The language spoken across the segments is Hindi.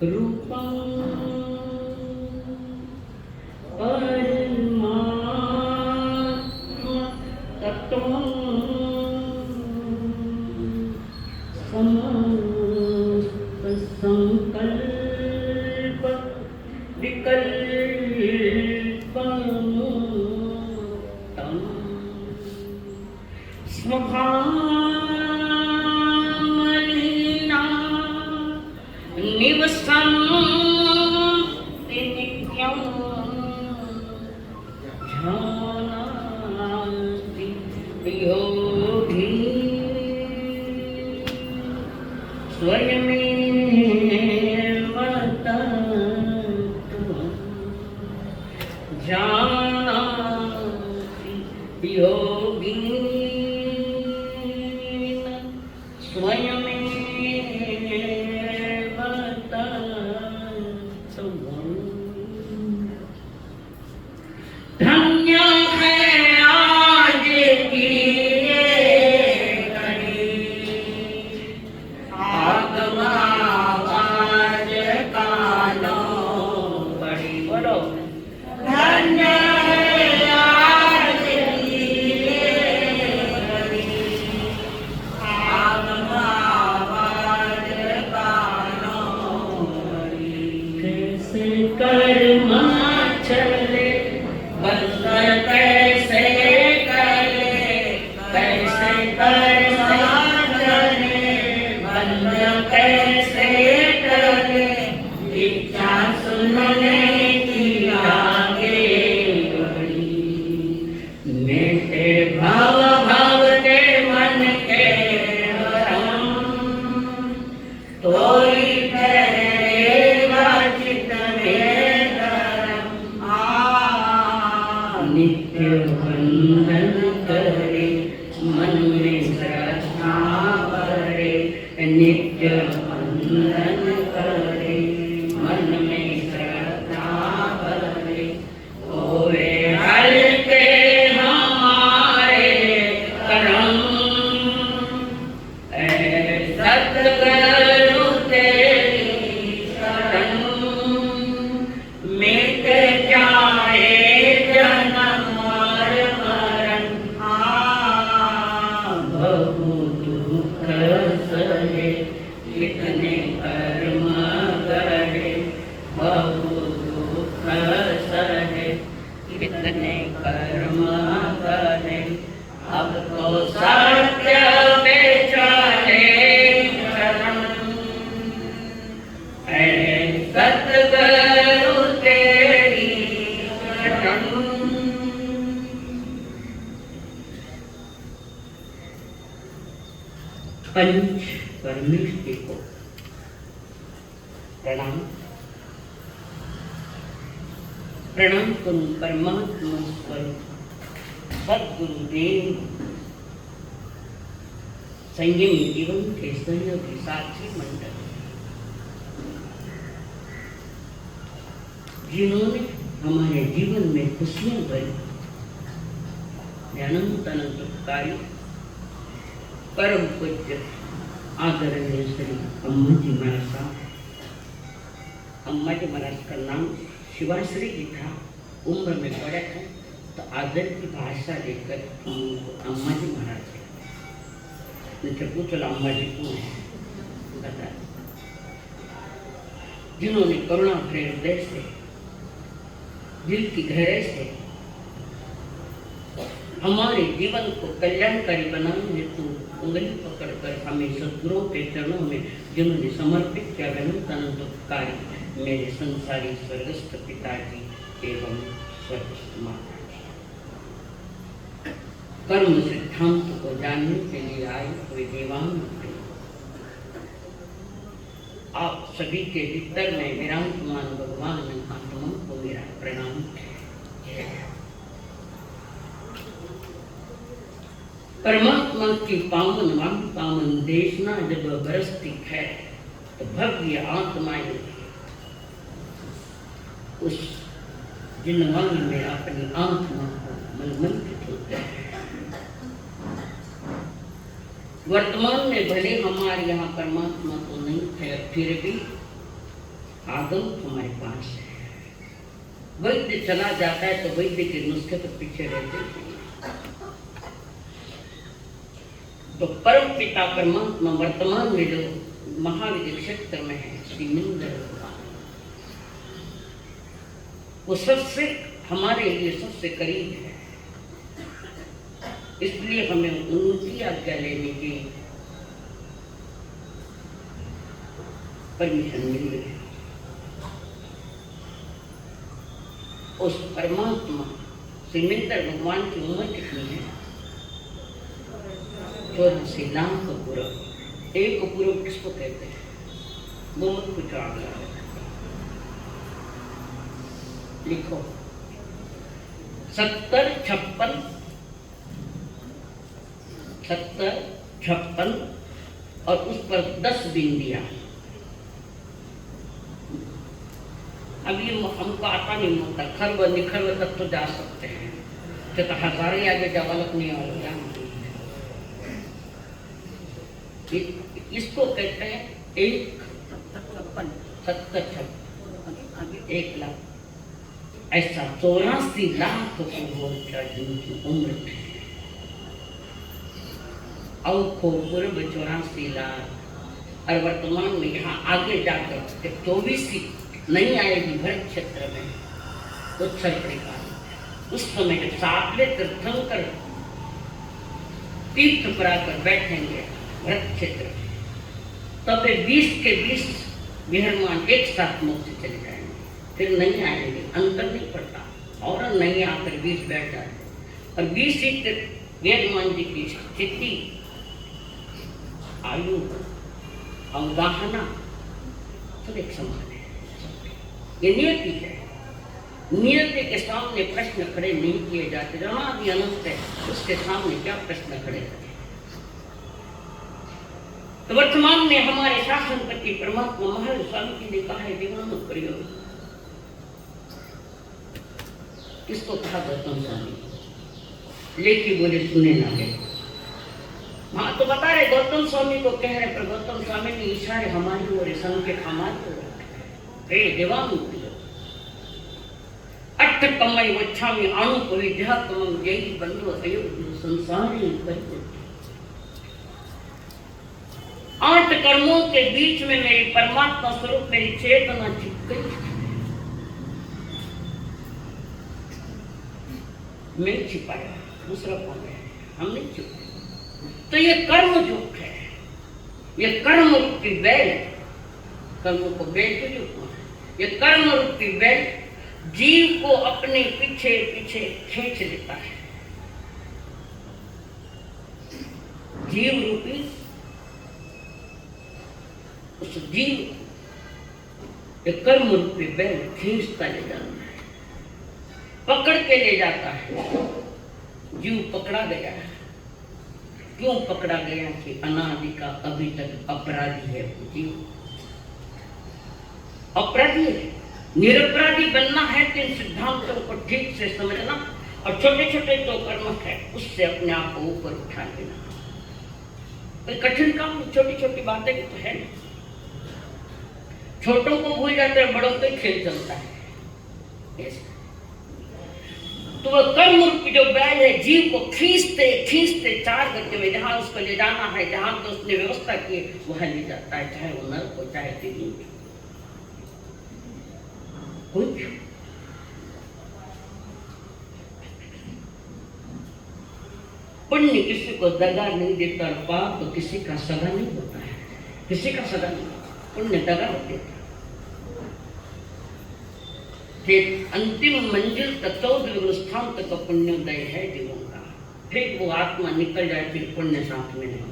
रूपं परमात्मा तत्त्वं समस्त संकल्प विकल्पमुक्तं स्वभावलीना निवसं नित्यं ध्यानाति योगी स्वयमेव तत्त्वं जानाति योगी स्वयमेव तत्त्वं। धन्य है आज की ये घड़ी, आगमावाज कानों बड़ी। बोलो धन्य है आज की ये घड़ी, आगमावाज कानों बड़ी। कैसे कर्म चले बंद कैसे करे, कैसे कर्म चले बंद कैसे करे, इच्छा सुनने की आगे बढ़ी। मेरे भाव भाव के मन के भरम, तोई ठहरेगा चित्त में धर्म। नित्य वंदन करे मन में श्रद्धा भरे, नित्य वंदन करे मन में श्रद्धा भरे। होए हल्के हमारे करम, सतगुरु तेरी शरण। मिट जाए जन्म और मरण, बहु दुख सहे कितने कर्म गढ़े, बहु दुख सहे कितने कर्म गढ़े। अब तो सत्य पे चले चरण, सतगुरु तेरी शरण। पंच परमेश्वर को प्रणाम। प्रणाम करूं परमात्मा स्वरूप सद्गुरुदेव, संयम जीवन के सहयोगी साक्षी मंडल, जिन्होंने हमारे जीवन में खुशियां भरी। अनंत अनंत कारी परम पूज्य आदरणीय श्री अम्मा जी महाराज साहब। अम्मा जी महाराज का नाम शिवाश्री जी था। उम्र में बड़े थे तो आदर की भाषा देकर अम्मा जी महाराज है। मुझे पूछो अम्मा जी कौन है, बता। जिन्होंने करुणा भरे हृदय से, दिल की गहराई से हमारे जीवन को कल्याणकारी बनाने हेतु उंगली पकड़कर हमें सद्गुरुओं के चरणों में जिन्होंने समर्पित किया। अनंत अनंत उपकारी मेरे संसारी स्वर्गस्थ पिताजी एवं स्वर्गस्थ माता जी। कर्म सिद्धांत को जानने के लिए आए हुए देवान, आप सभी के भीतर में विराजमान भगवान आत्मा को मेरा प्रणाम है। परमात्मा की पावन देशना जब बरसती है तो भव्य आत्माएं उस जिनवान में अपनी आत्मा को मनमंत्रित होते हैं। वर्तमान में भले हमारे यहाँ परमात्मा तो नहीं है, फिर भी आगम हमारे पास है। वैद्य चला जाता है तो वैद्य के नुस्खे तो पीछे रहते हैं। तो परम पिता परमात्मा वर्तमान में जो महाविद्य क्षेत्र में है श्रीमिंदर भगवान, वो सबसे हमारे लिए सबसे करीब है। इसलिए हमें उनकी आज्ञा लेने की परमिशन मिल गई है। उस परमात्मा श्रीमिंदर भगवान की उम्र कितनी है? 84 लाख पूरब। एक पूरब किसको कहते हैं? वो मत कुछ आगे लिखो। 70, 56, 70, 56 और उस पर 10 बिंदियां। अब ये हमको आता नहीं होता, खरब निखरब तक तो जा सकते हैं, तो हजारे आगे डेवलप नहीं होगा। इसको कहते हैं 1 लाख। ऐसा 84 लाख जिनकी उम्र थी। और पूर्व 84 लाख और वर्तमान में यहाँ आगे जाकर 24 नहीं आएगी भरत क्षेत्र में उत्सव प्रकार। उस समय जब सातवें तीर्थंकर तीर्थ पर आकर बैठेंगे भरत क्षेत्र में, तब 20 के 20 विहरमान एक साथ मुख से चले जाएंगे, फिर नहीं आएंगे, अंतर नहीं पड़ता। और नहीं आकर 20 बैठ जाते और 20 ही विहरमान जी की स्थिति, आयु, अवगाहना सब एक समान है। ये नियति है। नियति के सामने प्रश्न खड़े नहीं किए जाते। अनादि अनंत है, उसके सामने क्या प्रश्न खड़े करते? तो वर्तमान में हमारे शासनपति परमात्मा महाराज स्वामी जी ने कहा है दीवानों प्रयोग। किसको कहा? गौतम स्वामी। लेके बोले सुने ना गए। हाँ तो बता रहे गौतम स्वामी को कह रहे, पर गौतम स्वामी ने इशारे हमारी ओर, संकेत हमारी ओर। देवानु अट्ठ कमई वच्छामी अणुप विद्यात्मम जय बंधु अयोध्य संसारी परिवर्तन। 8 कर्मों के बीच में मेरी परमात्मा स्वरूप मेरी चेतना छिप गई। मैं छिपाया, दूसरा कौन है? हम नहीं छिपाए। तो ये कर्म जोक है, ये कर्म रूपी बैल, कर्म को बैल क्यों जोकना? ये कर्म रूपी बैल जीव को अपने पीछे पीछे खींच लेता है। जीव रूपी उस जीव ये कर्म रूपी बैल खींचता ले जाता है, पकड़ के ले जाता है। जीव पकड़ा गया है। क्यों पकड़ा गया? कि अनादि का अभी तक अपराधी है वो जीव। अपराधी है। निरपराधी बनना है तो इन सिद्धांतों को ठीक से समझना और छोटे छोटे जो कर्म है उससे अपने आप को ऊपर उठा लेना। कोई कठिन काम, छोटी छोटी बातें भी तो है ना। छोटों को भूल जाते हैं, बड़ों पे खेल चलता है। तो वो कर्म रूपी जो बैल है जीव को खींचते खींचते 4 गति में जहां उसको ले जाना है, जहां तो उसने व्यवस्था की है वहां ले जाता है, चाहे वो नरक हो चाहे तिरलोक। कुछ पुण्य किसी को दगा नहीं देता और पाप तो किसी का सगा नहीं होता है। किसी का सगा नहीं, पुण्य दगा देता। अंतिम मंजिल तक 14वें स्थान तक का पुण्योदय है जीवों का। फिर वो आत्मा निकल जाए, फिर पुण्य साथ में नहीं,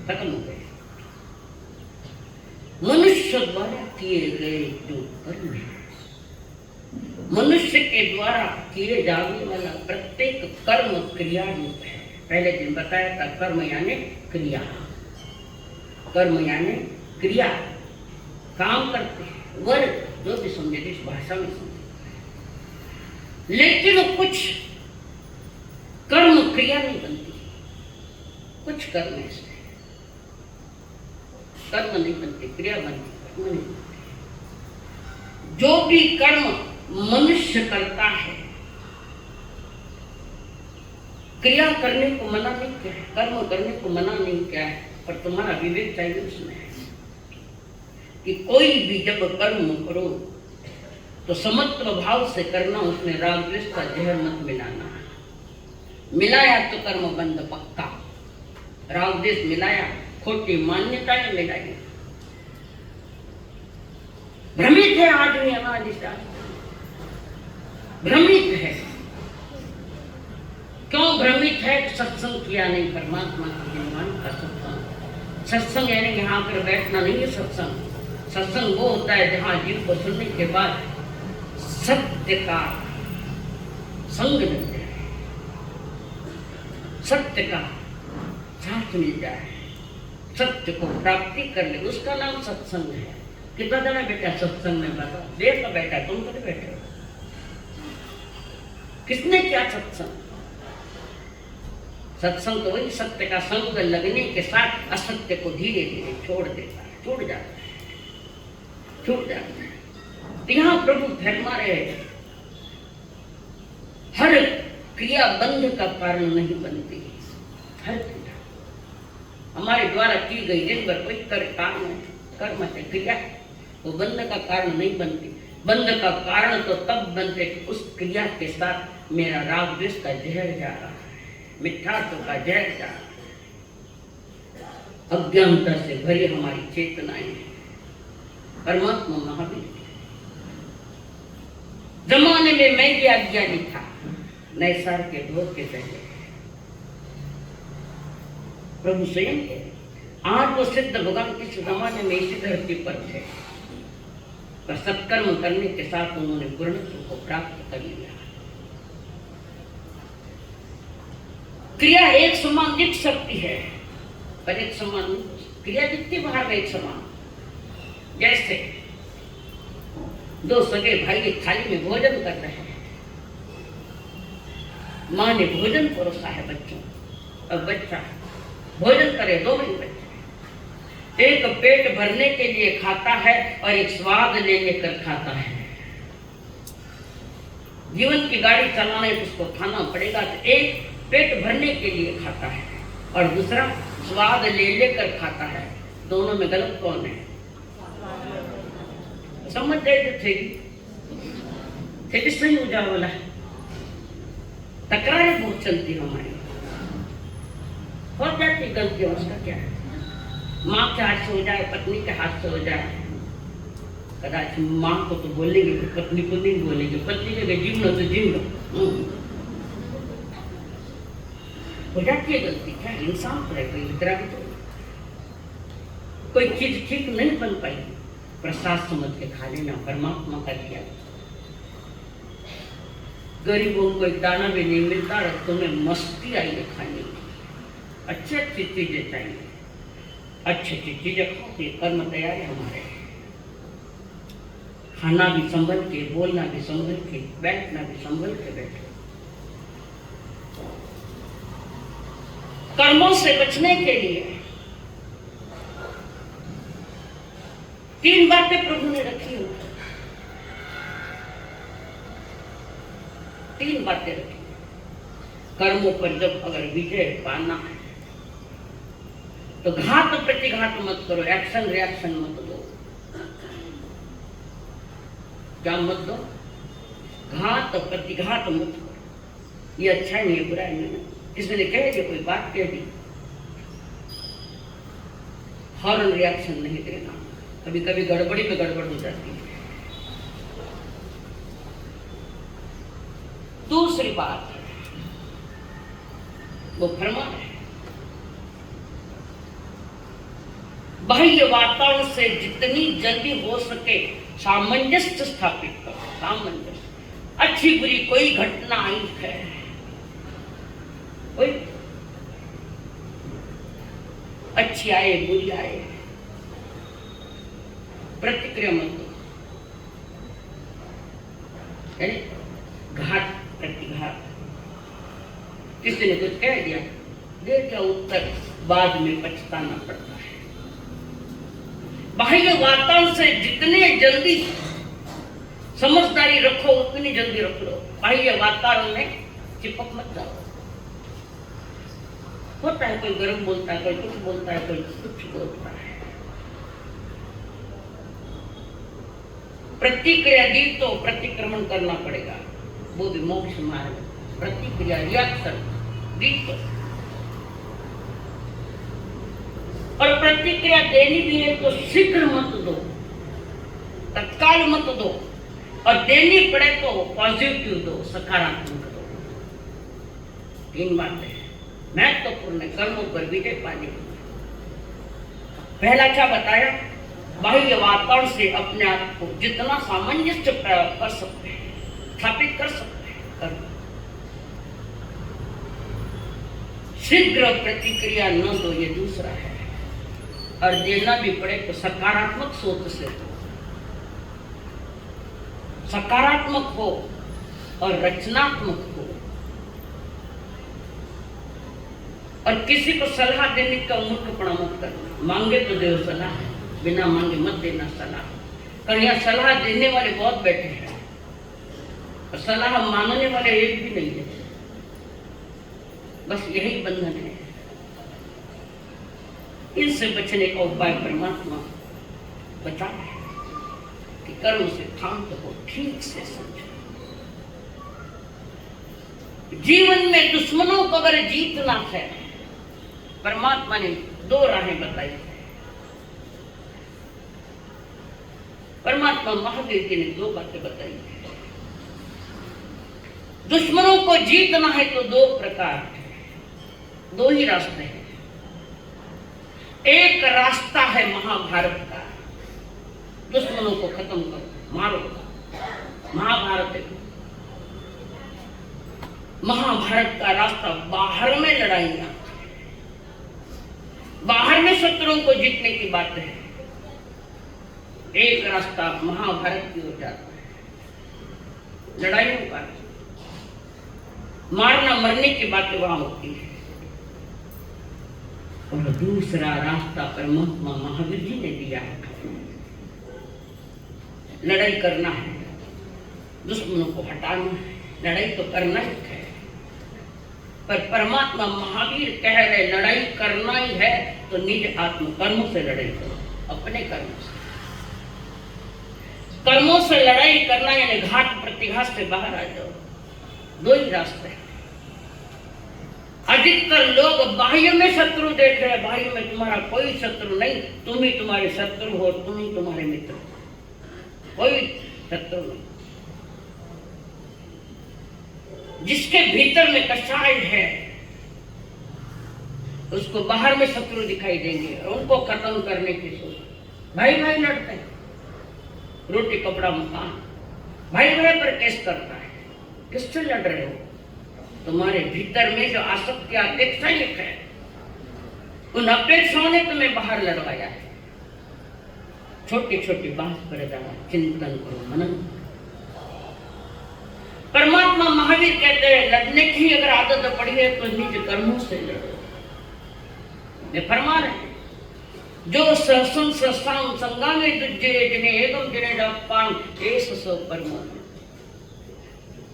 खत्म हो गए। मनुष्य द्वारा किए गए जो कर्म है, मनुष्य के द्वारा किए जाने वाला प्रत्येक कर्म क्रिया रूप है। पहले दिन बताया था कर्म यानी क्रिया। कर्म यानी क्रिया, काम करते हैं, वर्ग जो भी समझे इस भाषा में समझे। लेकिन कुछ कर्म क्रिया नहीं बनती, कुछ कर्म ऐसे कर्म नहीं बनते, क्रिया बनती, कर्म नहीं बनते। जो भी कर्म मनुष्य करता है, क्रिया करने को मना नहीं किया है, कर्म करने को मना नहीं किया है, पर तुम्हारा विवेक चाहिए उसमें कि कोई भी जब कर्म करो तो समत्व भाव से करना, उसमें राग द्वेष का जहर मत मिलाना। मिलाया तो कर्म बंद पक्का, राग द्वेष मिलाया, खोटी मान्यताएं मिलाई। भ्रमित है आदमी, हमारी भ्रमित है। क्यों भ्रमित है? सत्संग किया नहीं, परमात्मा के निर्माण का सत्संग। सत्संग यानी यहाँ पर बैठना नहीं है सत्संग। सत्संग वो होता है जहाँ जीव को सुनने के बाद सत्य का संग मिल जाए, सत्य का साथ मिल जाए, सत्य को प्राप्ति कर ले, उसका नाम सत्संग है। कितना जना बैठा सत्संग में? बताओ, देर का बैठा, तुम तो बैठे हो। किसने क्या सत्संग? सत्संग तो वही सत्य का संग लगने के साथ असत्य को धीरे धीरे छोड़ देता है, छूट जाता है, छूट जाता है। तो यहाँ प्रभु फरमा रहे हैं, हर क्रिया बंध का कारण नहीं बनती। हर क्रिया हमारे द्वारा की गई दिन भर कोई कर्म है, क्रिया, वो बंध का कारण नहीं बनती। बंध का कारण तो तब बनते कि उस क्रिया के साथ मेरा राग द्वेष का जहर जा रहा है, मिथ्यात्व का जहर जा रहा है। अज्ञानता से भरी हमारी चेतनाएं हैं। परमात्मा महावीर जमाने में मैं भी अज्ञानी था, नए साल के दौर के पहले। प्रभु स्वयं के आज वो सिद्ध भगवान किस जमाने में इसी धरती पर थे, पर सत्कर्म करने के साथ उन्होंने पूर्णत्व को प्राप्त कर लिया। क्रिया एक समान दिख सकती है, पर एक समान नहीं। क्रिया दिखती बाहर में एक समान। जैसे दो सगे भाई एक थाली में भोजन कर रहे हैं, माँ ने भोजन परोसा है बच्चों, अब बच्चा भोजन करे, दो ही बच्चे, एक पेट भरने के लिए खाता है और एक स्वाद ले लेकर खाता है। जीवन की गाड़ी चलाना है तो उसको खाना पड़ेगा, तो एक पेट भरने के लिए खाता है और दूसरा स्वाद ले लेकर खाता है। दोनों में गलत कौन है? समझ गए थे सही हो जाओ बोला। तकरारें बहुत चलती हमारी, हो जाती गलतियां, उसका क्या है? माँ के हाथ से हो जाए, पत्नी के हाथ से हो जाए। कदाच माँ को तो बोलेंगे, पत्नी को नहीं बोलेंगे, पत्नी ने जीव लो तो जीव लो, हो जाती है गलती। क्या इंसान तो है, कोई इतना भी तो कोई चीज ठीक नहीं बन पाई, प्रसाद समझ के खा लेना, परमात्मा का दिया। गरीबों को एक दाना भी नहीं मिलता, रस्तों में मस्ती आई है खाने की। अच्छी अच्छी चीजें चाहिए, अच्छी अच्छी चीजें खाओ, ये कर्म तैयार है हमारे। खाना भी संभल के, बोलना भी संभल के, बैठना भी संभल के बैठो। कर्मों से बचने के लिए 3 बातें प्रभु ने रखी हैं। 3 बातें रखी। कर्मों पर जब अगर विजय पाना है तो घात प्रतिघात मत करो, एक्शन रिएक्शन मत दो। क्या मत दो? घात प्रतिघात मत करो। ये अच्छा नहीं है, बुरा नहीं है। किसी ने कह दिया, कोई बात कह दी, फौरन रिएक्शन नहीं देना। कभी कभी गड़बड़ी पे गड़बड़ हो जाती है। दूसरी बात वो फरमा है, बाह्य वातावरण से जितनी जल्दी हो सके सामंजस्य स्थापित करो। सामंजस्य, अच्छी बुरी कोई घटना आई है, कोई अच्छी आए बुरी आए, प्रतिक्रिया मत दो। घात प्रतिघात। किसी ने कुछ कह दिया, दे क्या उत्तर, बाद में पछताना पड़ता है। बाह्य वातावरण से जितने जल्दी समझदारी रखो, उतनी जल्दी रख लो। बाह्य वातावरण में चिपक मत जाओ। होता है कोई गर्म बोलता है, कोई कुछ बोलता है, कोई कुछ बोलता है। प्रतिक्रिया दी तो प्रतिक्रमण करना पड़ेगा, वो भी मोक्ष मार्ग। प्रतिक्रिया रिएक्शन दी तो, और प्रतिक्रिया देनी भी है तो शीघ्र मत दो, तत्काल मत दो, और देनी पड़े तो पॉजिटिव दो, सकारात्मक दो। 3 बातें महत्वपूर्ण कर्मों पर विजय पाने। पहला क्या बताया? बाह्य वातावरण से अपने आप को जितना सामंजस्य कर सकते हैं, स्थापित कर सकते हैं, कर। शीघ्र प्रतिक्रिया न दो, ये दूसरा है। और देना भी पड़े तो सकारात्मक सोच से दो, सकारात्मक हो और रचनात्मक हो। और किसी को सलाह देने का मूर्खपना मत करना। मांगे तो दो सलाह, बिना मांगे मत देना सलाह। कारण यहाँ सलाह देने वाले बहुत बैठे हैं और सलाह मानने वाले एक भी नहीं है। बस यही बंधन है। इनसे बचने का उपाय परमात्मा बता है कि कर्म से शांत हो, ठीक से समझो। जीवन में दुश्मनों को अगर जीतना है, परमात्मा ने 2 राहें बताई है। परमात्मा महावीर जी ने 2 बातें बताई है। दुश्मनों को जीतना है तो 2 प्रकार है, 2 ही रास्ते हैं। एक रास्ता है महाभारत का, दुश्मनों को खत्म करो, मारो। महाभारत है। महाभारत का रास्ता बाहर में लड़ाइयां, बाहर में शत्रुओं को जीतने की बात है। एक रास्ता महाभारत की ओर जाता है, लड़ाइयों का, मारना मरने की बातें वहां होती है। और दूसरा रास्ता परमात्मा महावीर जी ने दिया है। लड़ाई करना है, दुश्मनों को हटाना है, लड़ाई तो करना ही है। पर परमात्मा महावीर कह रहे लड़ाई करना ही है तो निज आत्म कर्मों से लड़ाई करो, अपने कर्मों से। कर्मों से लड़ाई करना यानी घात प्रतिघात से बाहर आ जाओ। 2 ही रास्ते हैं। अधिकतर लोग बाह्य में शत्रु देख रहे हैं, बाह्य में तुम्हारा कोई शत्रु नहीं, तुम ही तुम्हारे शत्रु हो, तुम ही तुम्हारे मित्र हो, कोई शत्रु नहीं। जिसके भीतर में कषाय है उसको बाहर में शत्रु दिखाई देंगे और उनको खत्म करने की सोच। भाई भाई लड़ते हैं, रोटी कपड़ा मकान, भाई भाई पर केस करता है। किससे लड़ रहे हो? तुम्हारे भीतर में जो आसक्ति अपेक्षाएं है, उन अपेक्षाओं ने तुम्हें बाहर लड़वाया है। छोटी छोटी बात पर जरा चिंतन करो, मनन। परमात्मा महावीर कहते हैं लड़ने की अगर आदत पड़ी है तो निज कर्मों से लड़ो। ये फरमा रहे जो सहसन सहसाम संगामे दुज्जे जिने एवं जिने जापान एस सो परमो।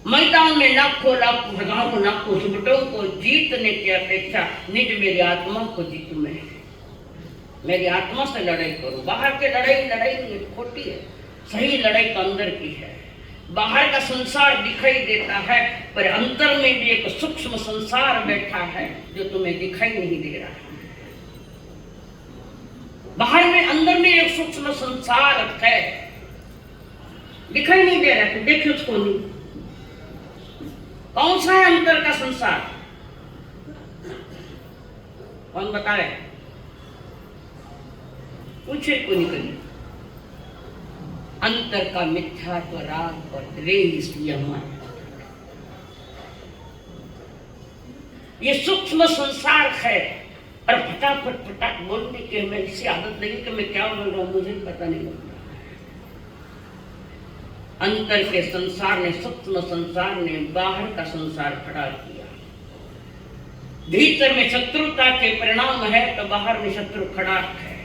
मैदान में लाखों लाखों हजारों लाखों सुबटों को जीतने की अपेक्षा निज मेरी आत्मा को जीतू मैं, मेरी आत्मा से लड़ाई करो। बाहर के लड़ाई खोटी है, सही लड़ाई तो अंदर की है। बाहर का संसार दिखाई देता है पर अंतर में भी एक सूक्ष्म संसार बैठा है जो तुम्हें दिखाई नहीं दे रहा है। बाहर में अंदर में एक सूक्ष्म संसार है, दिखाई नहीं दे रहा है, देखिए उसको नहीं। कौन सा है अंतर का संसार? कौन बताए? पूछे को निकलिए। अंतर का मिथ्यात्व राग और द्वेष ये सूक्ष्म संसार है। और फटाफट बोलने की हमें ऐसी आदत नहीं कि मैं क्या बोल रहा हूं मुझे पता नहीं लगता। अंतर के संसार ने, सूक्ष्म संसार ने बाहर का संसार खड़ा किया। भीतर में शत्रुता के परिणाम है तो बाहर में शत्रु खड़ा है।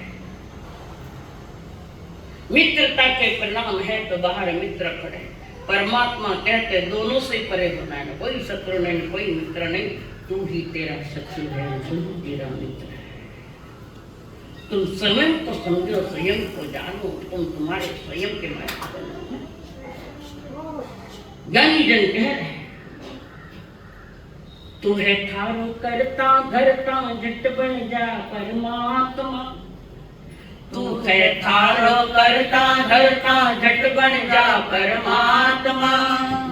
मित्रता के परिणाम है तो बाहर मित्र खड़े। परमात्मा कहते दोनों से परे होना है, कोई शत्रु नहीं, कोई मित्र नहीं, तू ही तेरा शत्रु है, तू ही तेरा मित्र है। तुम स्वयं को समझो, स्वयं को जानो, तुम तुम्हारे स्वयं के मालिक बनो। ज्ञानी जन कह रहे तू है थारो करता धरता, झट बन जा परमात्मा। तू है थारो करता धरता, झट बन जा परमात्मा।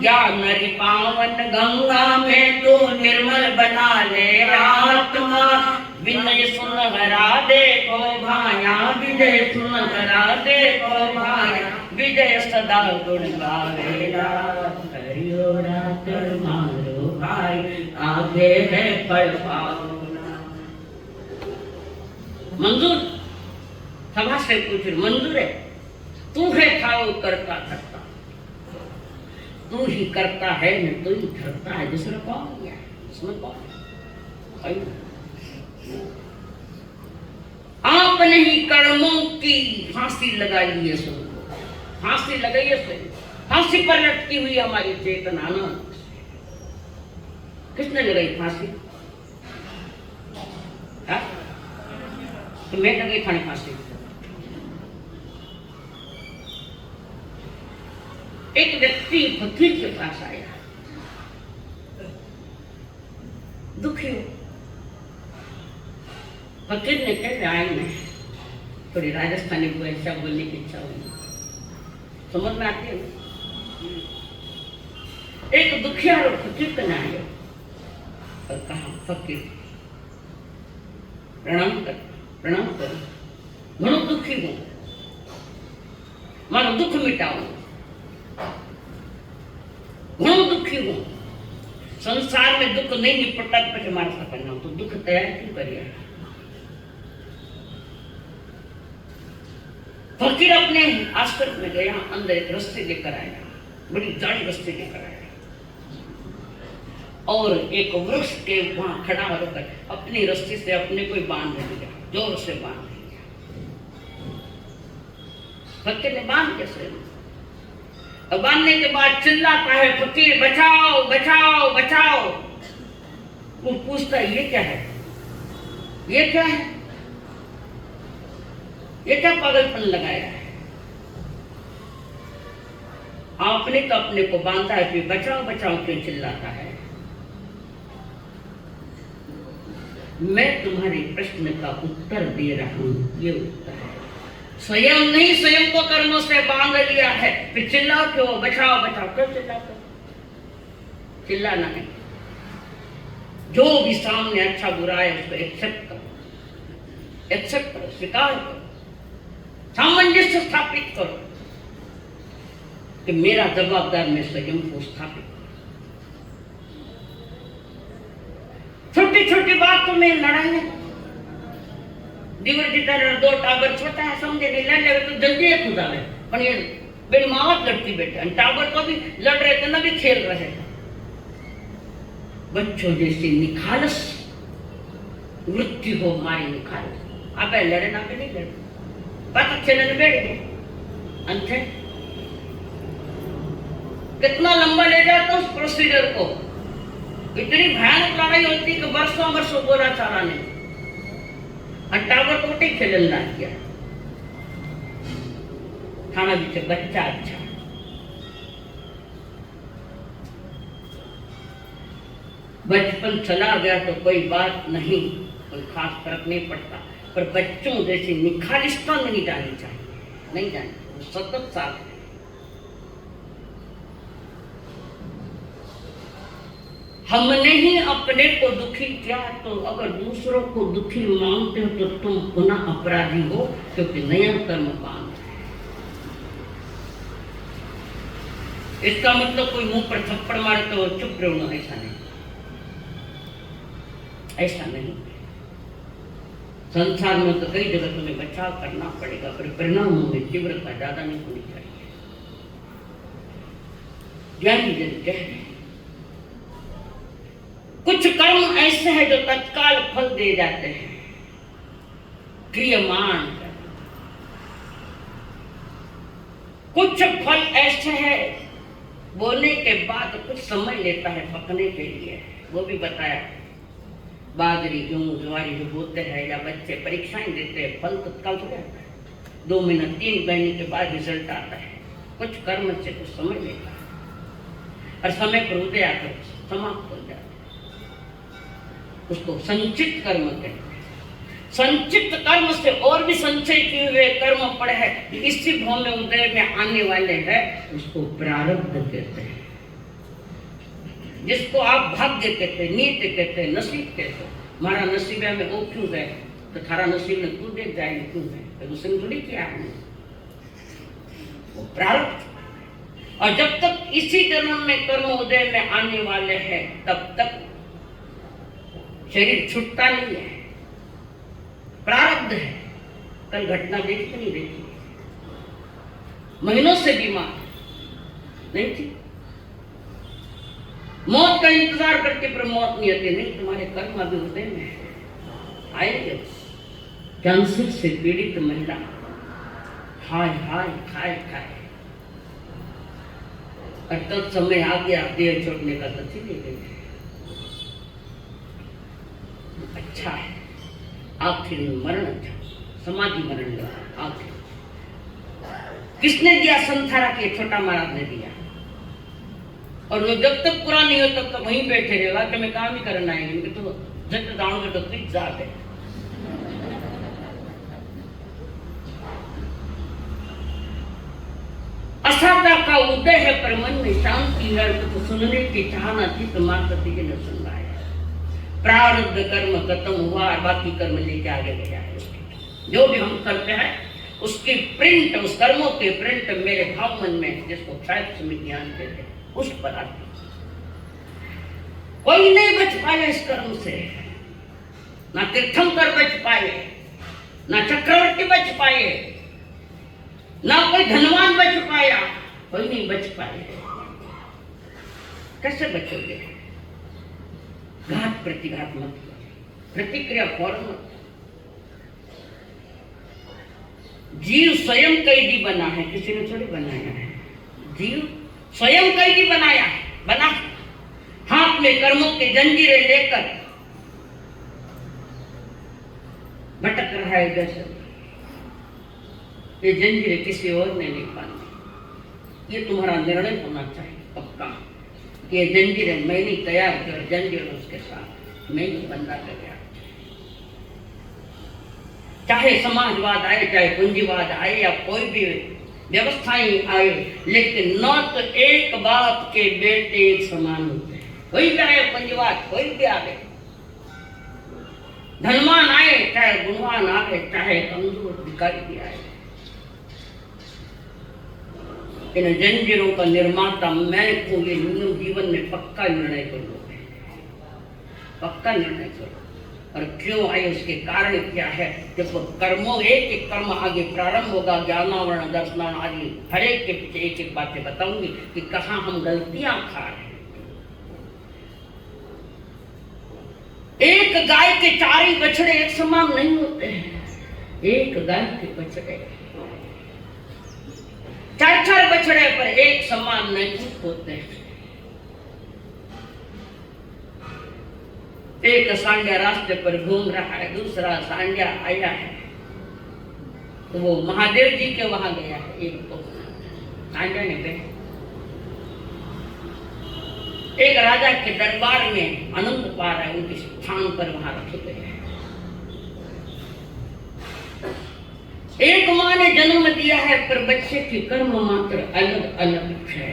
ज्ञान रि पावन गंगा में तू निर्मल बना ले आत्मा। विनय सुन हरा देखो भाया, विजय सुन हरा देखो भाया। विजय सदा गुण गावेला, करियो रात मारो भाई, आगे है फल पाना। मंजूर? सभा से पूछ, मंजूर है? तू है थारो करता धरता, तू ही करता है न तू ही धरता है, दूसरा कौन है? इसमें कौन है? आपने ही कर्मों की फांसी लगाई है, सबको फांसी लगाई है, फांसी पर लटकी हुई हमारी चेतना ना। किसने लगाई फांसी? तो मैं लगाई थाने फांसी। एक व्यक्ति फकीर के पास आया, दुखी हो। फकीर ने कहा आई नहीं, थोड़ी राजस्थानी को ऐसा बोलने की इच्छा हुई, समझ में आती है? एक दुखिया और फकीर का नाम है और कहा फकीर प्रणाम कर, प्रणाम करो, घणो दुखी हूं, मारो दुख मिटाओ, घणो दुखी हूं। संसार में दुख नहीं निपटा तो मार सकना, तो दुख तैयार क्यों करिए? फकीर अपने आश्रम में गया, अंदर एक रस्सी लेकर आया, बड़ी जाड़ी रस्सी लेकर आया और एक वृक्ष के वहां खड़ा होकर अपनी रस्सी से अपने को बांध दिया, जोर से बांध दिया। फकीर ने बांध कैसे? और बांधने के बाद चिल्लाता है फकीर बचाओ बचाओ बचाओ। वो पूछता है ये क्या है, ये क्या है, ये क्या पागलपन लगाया है? आपने तो अपने को बांधा है, फिर बचाओ बचाओ क्यों चिल्लाता है? मैं तुम्हारे प्रश्न का उत्तर दे रहा हूं, ये उत्तर है। स्वयं नहीं, स्वयं को कर्मों से बांध लिया है, फिर चिल्लाओ क्यों, बचाओ बचाओ क्यों चिल्लाते? चिल्लाना नहीं, जो भी सामने अच्छा बुरा है उसको एक्सेप्ट करो, एक्सेप्ट करो, स्वीकार करो, सामंजस्य स्थापित करो कि मेरा जवाबदार मैं स्वयं को स्थापित। छोटी छोटी बात तो में लड़ाई है। दीवर जी तरह दो टाबर छोटा है, समझे नहीं, लड़ ले तो जल्दी एक खुदा है, पर ये मेरी मावत लड़ती बेटे, टाबर को भी लड़ रहे थे ना, भी खेल रहे थे। बच्चों जैसी निखालस वृत्ति हो हमारी, निखालस। आप लड़े ना पे नहीं लड़े, बात अच्छे लड़े बैठ गए, अंत कितना लंबा ले जाता उस प्रोसीजर को। इतनी भयानक लड़ाई होती कि वर्षों वर्षों बोला चारा ने टावर कोटे खेलना किया। थाना बीच बच्चा अच्छा, बचपन चला गया तो कोई बात नहीं, कोई खास फर्क नहीं पड़ता, पर बच्चों जैसी निखालिसता नहीं जानी चाहिए, नहीं जानी, सतत साथ है। हमने ही अपने को दुखी किया, तो अगर दूसरों को दुखी मानते हो तो तुम पुनः अपराधी हो, क्योंकि नया कर्म बांध है। इसका मतलब कोई मुंह पर थप्पड़ मारे तो चुप रहो, ऐसा नहीं, ऐसा नहीं। संसार में तो कई जगह तुम्हें बचाव करना पड़ेगा, पर परिणामों में तीव्रता ज्यादा नहीं होनी चाहिए। ज्ञानी जन कह रहे कुछ कर्म ऐसे हैं जो तत्काल फल दे जाते हैं, क्रियमान। कुछ फल ऐसे हैं बोने के बाद कुछ समय लेता है पकने के लिए, वो भी बताया। बाजरी गेहूँ ज्वारी जो बोते हैं या बच्चे परीक्षाएं देते हैं, फल तत्काल हो जाता है, 2 महीने 3 महीने के बाद रिजल्ट आता है। कुछ कर्म से कुछ समय लेता है और समय पर उदय आकर समाप्त हो जाता है। उसको संचित कर्म कहते हैं। संचित कर्म से और भी संचय किए हुए कर्म पड़े हैं, इसी भाव में उदय में आने वाले हैं, उसको प्रारब्ध कहते हैं। जिसको आप भाग्य कहते, नीति कहते, नसीब कहते। हमारा नसीब है, हमें वो क्यों है, तो थारा नसीब में तू देख जाएंगे क्यों है, तो उसने थोड़ी किया है, वो प्रारब्ध। और जब तक इसी जन्म में कर्म उदय में आने वाले हैं, तब तक शरीर छूटता नहीं है, प्रारब्ध है। कल घटना देखी नहीं देखी, महीनों से बीमार नहीं थी, मौत का इंतजार करके पर मौत नहीं आती। नहीं, तुम्हारे कर्म अभी हृदय में आएंगे। कैंसर से पीड़ित महिला, हाय हाय खाए खाए, और तब समय आ गया देह छोड़ने का, तो चली गई। अच्छा है, आखिर मरण था, समाधि मरण लगा आखिर। किसने दिया? संथारा के छोटा महाराज ने दिया। और वो जब तक पूरा नहीं हो तब तक वहीं बैठे रहेगा कि मैं काम ही करना है, तो जट दाऊंगे तो प्लीज जाते। असाधा का उदय है पर मन में शांति है, तो सुनने की चाहना थी तो माता जी ने सुन रहा है। प्रारब्ध कर्म खत्म हुआ और बाकी कर्म लेके आगे गया है। जो भी हम करते हैं उसकी प्रिंट, उस कर्मों के प्रिंट मेरे भाव मन में, जिसको शायद स्मृति ज्ञान कहते हैं, उस पर आती। कोई नहीं बच पाया इस कर्म से, ना तीर्थंकर बच पाए, ना चक्रवर्ती बच पाए, ना कोई धनवान बच पाया, कोई नहीं बच पाए। कैसे बचोगे? घात प्रतिघात मत, प्रतिक्रिया फौरन मत। जीव स्वयं कैदी बना है, किसी ने थोड़ी बनाया है। जीव स्वयं कैदी बनाया है, बना हाथ में कर्मों के जंजीरें लेकर भटक रहा है। जैसे ये जंजीरें किसी और ने नहीं बांधी। ये तुम्हारा निर्णय होना चाहिए पक्का कि ये जंजीरें मैंने तैयार कर, जंजीरें उसके साथ मैं ही बंधा कर गया। चाहे समाजवाद आए, चाहे पूंजीवाद आए, या कोई भी व्यवस्थाएं आए, लेकिन न तो एक बाप के बेटे एक समान होते हैं। कोई भी आए पूंजीवाद, कोई भी आए, धनवान आए चाहे गुणवान आए, चाहे कमजोर भिखारी भी आए, इन जंजीरों का निर्माता मैं को ये नियम जीवन में पक्का निर्णय कर लो, पक्का निर्णय करो। और क्यों आए, उसके कारण क्या है? जब कर्मों एक एक कर्म आगे प्रारंभ होगा, ज्ञानावरण दर्शनावरण आदि हर एक के पीछे एक एक बातें बताऊंगी कि कहाँ हम गलतियां खा रहे हैं। एक गाय के 4 ही बछड़े एक समान नहीं होते हैं। एक गाय के बछड़े 4 बछड़े पर एक समान नहीं होते हैं। एक सांडिया रास्ते पर घूम रहा है, दूसरा सांडिया आया है, तो वो महादेव जी के वहां गया है। एक तो सांडिया ने गए, एक राजा के दरबार में आनंद पा रहा है, उनके स्थान पर वहां रखे गए हैं। एक माँ ने जन्म दिया है, पर बच्चे की कर्म मात्र अलग अलग है।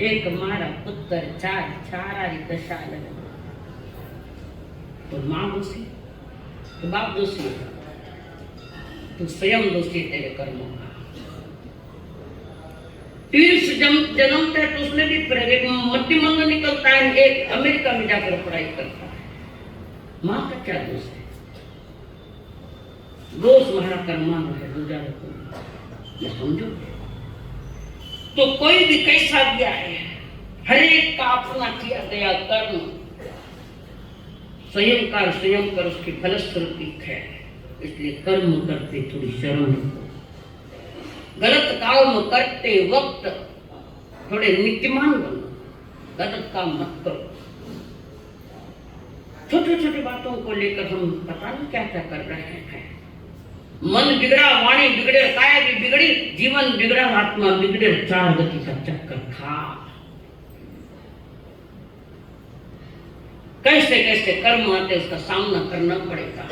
एक मारा पुत्र चार चारारी दशा लगे। तो माँ दोषी, तो बाप दोषी, तो स्वयं दोषी तेरे कर्मों का। तीर्थ जन्मता है तो उसमें भी मध्य मंग निकलता है, एक अमेरिका में जाकर पढ़ाई करता है। माँ का क्या दोष है? दोष हमारा कर्मा है, दूजा ये समझो। तो कोई भी कैसा भी आए, हर एक का अपना किया गया कर्म स्वयं कर उसकी फलश्रुति है। इसलिए कर्म करते थोड़ी शर्म रखो, गलत काम करते वक्त थोड़े नीतिमान बनो, गलत काम मत करो। छोटी छोटी बातों को लेकर हम पता नहीं क्या क्या कर रहे हैं। मन बिगड़ा, वाणी बिगड़े, काया भी बिगड़ी, जीवन बिगड़ा, आत्मा बिगड़े, चार गति का चक्कर था। कैसे कैसे कर्म आते उसका सामना करना पड़ेगा।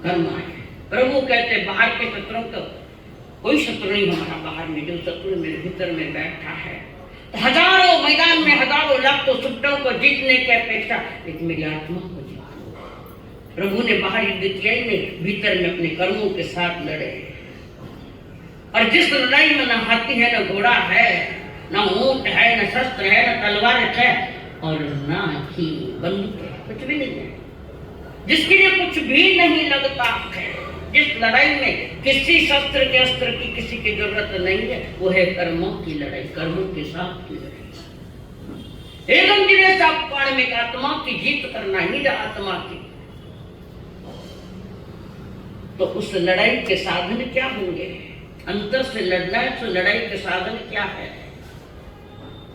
कर्म आए, प्रभु कहते बाहर के शत्रुओं को कोई शत्रु नहीं हमारा बाहर में, जो शत्रु मेरे भीतर में बैठा है। तो हजारों मैदान में हजारों लाखों शत्रुओं को जीतने की अपेक्षा लेकिन मेरी आत्मा को जीतना। प्रभु ने बाहर युद्ध किया ही नहीं, भीतर में अपने कर्मों के साथ लड़े। और जिस लड़ाई में न हाथी है, न घोड़ा है, न ऊंट है, न शस्त्र है, न तलवार है और न ही बंदूक है, कुछ भी नहीं है, जिसके लिए कुछ भी नहीं लगता है, जिस लड़ाई में किसी शस्त्र के अस्त्र की किसी की जरूरत नहीं है, वो है कर्मों की लड़ाई, कर्मों के साथ की लड़ाई। एवं जिन्हें सब पाण में आत्मा की जीत करना ही आत्मा की। तो उस लड़ाई के साधन क्या होंगे? अंतर से लड़ना है तो लड़ाई के साधन क्या है?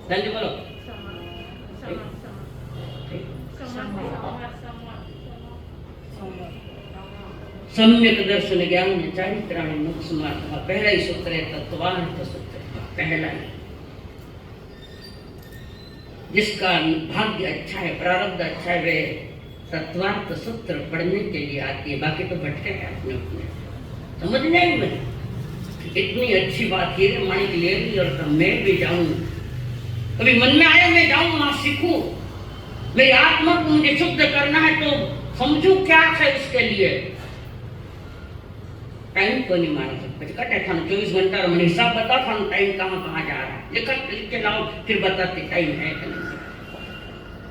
जल्दी बोलो। सम्यक दर्शन ज्ञान चारित्राणि मोक्ष मार्ग। पहला ही सूत्र है तत्वार्थ सूत्र, पहला ही। जिसका भाग्य अच्छा है, प्रारब्ध अच्छा है, वे तत्वार्थ सूत्र पढ़ने के लिए आती है। बाकी तो भटके हैं अपने अपने, समझ नहीं में। इतनी अच्छी बात ये मानिक ले ली और मैं भी जाऊं, कभी मन में आया मैं जाऊं वहां सीखूं, मेरी आत्मा को मुझे शुद्ध करना है तो समझू क्या है उसके लिए। टाइम को नहीं मारा सकता, कटे था 24 घंटा और मैंने हिसाब बता था टाइम कहाँ जा रहा है, लिख के लाओ फिर बताते टाइम है कि नहीं।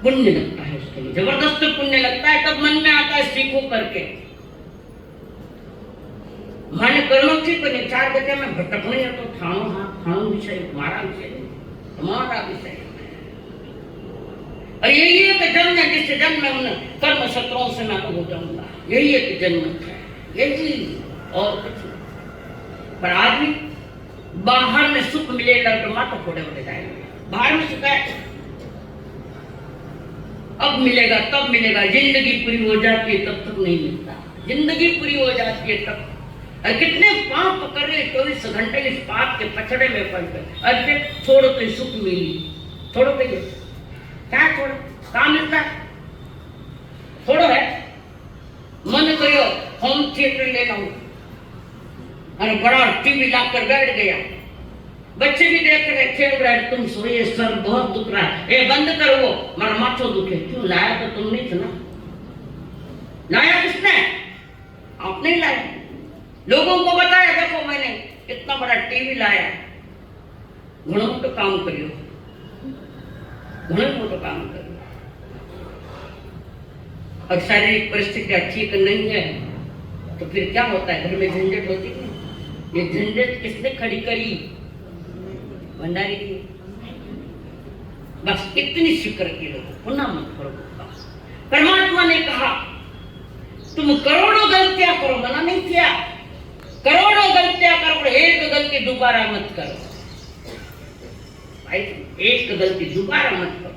पुण्य लगता है उसके लिए, जबरदस्त पुण्य लगता है, तब मन में आता है सीखो करके। मैंने कर्म थी तो चार गते में भटक नहीं है तो ठाणो विषय हमारा विषय हमारा विषय। और यही एक जन्म है जिस जन्म में उन कर्म शत्रुओं से मैं हो जाऊंगा, यही एक जन्म है, यही और कुछ नहीं। पर आदमी बाहर में सुख मिलेगा तो माथा फोड़े होते जाएंगे। बाहर में सुख है, अब मिलेगा तब मिलेगा, जिंदगी पूरी हो जाती है तब तक नहीं मिलता। जिंदगी पूरी हो जाती है तब, और कितने पाप कर रहे 24 घंटे इस पाप के पछड़े में पड़ गए। अरे छोड़ो तो सुख मिली, छोड़ो तो ये क्या छोड़ो, कहाँ मिलता है, छोड़ो है। मन करो होम थिएटर ले लाऊं, अरे बड़ा टीवी लाकर बैठ गया, बच्चे भी देख रहे खेल रहे, तुम सोए सर बहुत दुख रहा है, ए बंद करो वो मेरा माथो दुखे। क्यों लाया तो तुम नहीं था ना, लाया किसने? आप नहीं लाया, लोगों को बताया देखो मैंने इतना बड़ा टीवी लाया। घणों तो काम करियो, घणों तो काम करियो। और शारीरिक परिस्थितियां ठीक नहीं है तो फिर क्या होता है, घर में झंझट होती है। ये झंझट किसने खड़ी करी? भंडारी की। बस इतनी फिक्र की लो, पुनः मत करो। परमात्मा ने कहा तुम करोड़ों गलतियां करो, मना नहीं किया, करोड़ों गलतियां करो, एक गलती दोबारा मत करो भाई, एक गलती दोबारा मत करो।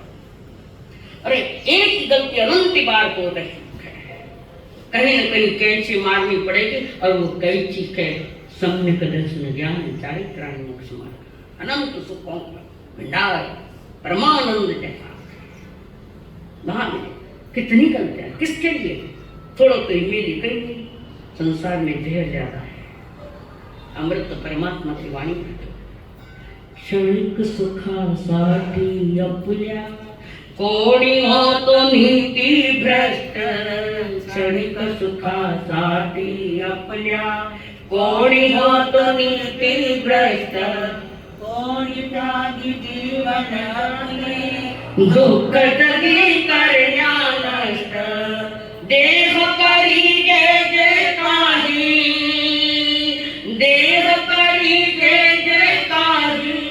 अरे एक गलती अनंत बार को रही है, कहीं न कहीं कैंची मारनी पड़ेगी और वो कैंची के सम्यक दर्शन ज्ञान चारित्राणि मोक्ष मार्ग, अनंत सुखों का भंडार, परमानंद जैसा वहां मिले। कितनी गलतियां किसके लिए? थोड़ा तो मेरी कहीं संसार में जहर ज्यादा है, अमृत परमात्मा की वाणी क्षणिक सुखासाठी आपल्या कोणी होतो नीती भ्रष्ट क्षणिक सुखासाठी आपल्या कोणी होतो नीती भ्रष्ट कोणी त्यागी जीवन दुःख जगी करण्या नष्ट देह करी जय जय काही देह करी जय जय काही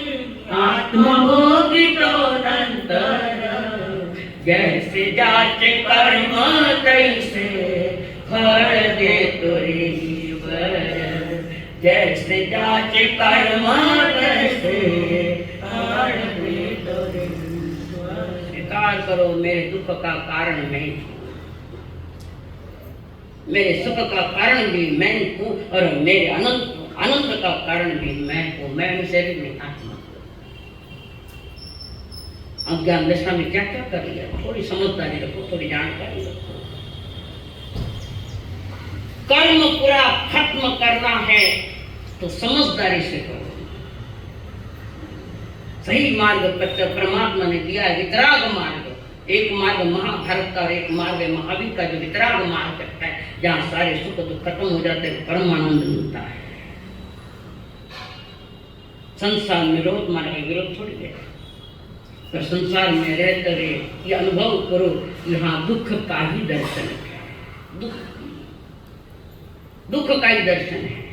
आत्मभोगी तो नंतर जैसे जाचे कर्म तैसे फळ देतो रे ईश्वर जैसे जाचे कर्म तैसे फळ देतो रे ईश्वर स्वीकार करो मेरे दुख का कारण मैं हूँ मेरे सुख का कारण भी मैं हूँ और मेरे आनंद का कारण भी मैं हूँ मैं शरीर में आत्मा अज्ञान दशा में क्या क्या कर लिया थोड़ी समझदारी रखो थोड़ी जानकारी रखो कर्म पूरा खत्म करना है तो समझदारी से करो सही मार्ग परमात्मा ने दिया है वितराग मार्ग एक मार्ग महाभारत का और एक मार्ग महावीर का जो वितराग मार्ग है जहाँ सारे सुख दुख खत्म हो जाते हैं परमानंद मिलता है संसार में विरोध मार्ग विरोध थोड़ी है पर संसार में रहते रहे ये अनुभव करो यहाँ दुख का ही दर्शन है दुख का ही दर्शन है